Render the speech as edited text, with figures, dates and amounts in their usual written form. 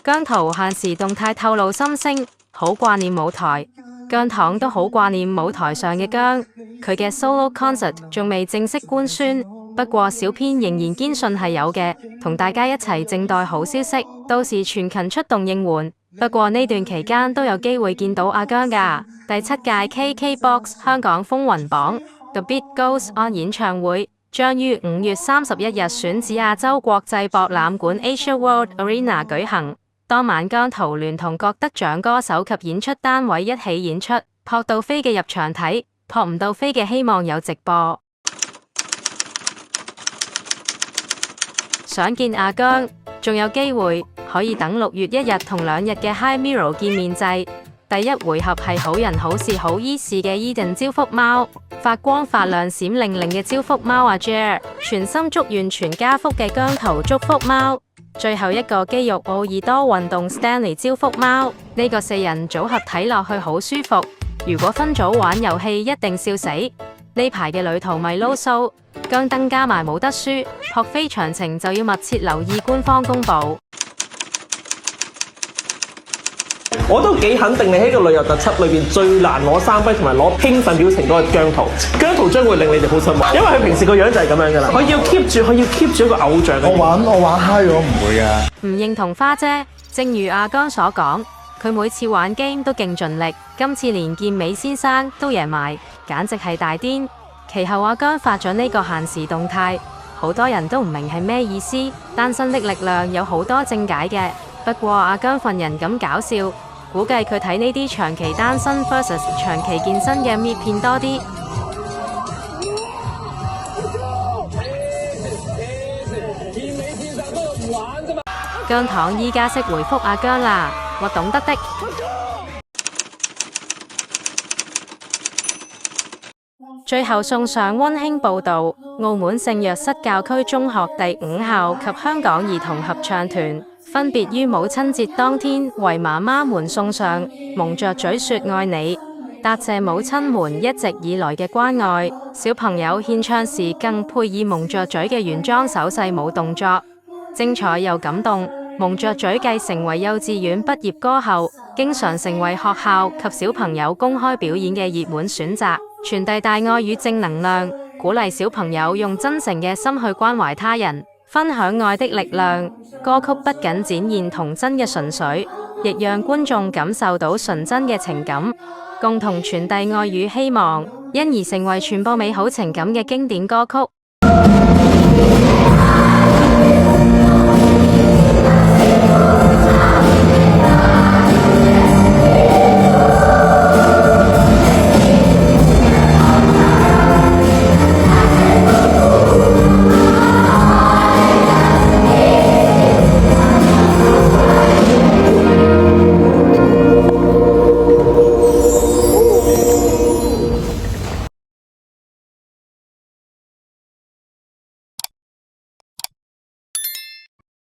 姜濤限時動態透露心聲，好掛念舞台。姜糖都好掛念舞台上嘅姜，佢嘅 solo concert 仲未正式官宣，不過小編仍然堅信係有嘅，同大家一齊靜待好消息，到時全勤出動應援。不過呢段期間都有機會見到阿姜㗎。第7屆 KKBOX 香港風雲榜 The Beat Goes On 演唱會將於5月31日選址亞洲國際博覽館 Asia World Arena 舉行。當晚姜濤聯同各得獎歌手及演出單位一起演出，撲到飛嘅入場睇，撲唔到飛嘅希望有直播。想見阿姜，仲有機會可以等6月1日同2日嘅 High Mirror 見面祭。第一回合係好人好事好醫事嘅 Eden 招福貓，發光發亮閃靈靈嘅招福貓阿 Jer， 全心祝願全家福嘅姜濤祝福貓。最後一個肌肉奧爾多運動 Stanley 招福貓，呢個4人組合睇落去好舒服。如果分組玩遊戲一定笑死。呢排嘅旅途咪撈數，姜燈加埋冇得輸，撲飛詳情就要密切留意官方公佈。我都幾肯定你喺個旅遊特輯裏邊最難攞3分同埋攞興奮表情嗰個係姜濤。姜濤將會令你哋好失望，因為佢平時個樣就係咁樣噶啦。佢要 keep 住一個偶像。我玩嗨咗唔會啊。唔認同花姐，正如阿姜所講，佢每次玩 game 都勁盡力，今次連健美先生都贏埋，簡直係大癲。其後阿姜發咗呢個限時動態，好多人都唔明係咩意思。單身的力量有好多正解嘅，不過阿姜份人咁搞笑。估計佢睇呢啲長期單身 versus 長期健身嘅搣片多啲。姜糖依家識回覆阿姜啦，我懂得的。最後送上溫馨報道：澳門聖若瑟教區中學第5校及香港兒童合唱團分別於母親節當天為媽媽們送上蒙着嘴說愛你，答謝母親們一直以來嘅關愛。小朋友獻唱時更配以蒙着嘴嘅原裝手勢舞動作，精彩又感動。蒙着嘴繼成為幼稚園畢業歌後，經常成為學校及小朋友公開表演嘅熱門選擇，傳遞大愛與正能量，鼓勵小朋友用真誠嘅心去關懷他人，分享愛的力量。歌曲不僅展現童真嘅純粹，亦讓觀眾感受到純真嘅情感，共同傳遞愛與希望，因而成為傳播美好情感嘅經典歌曲。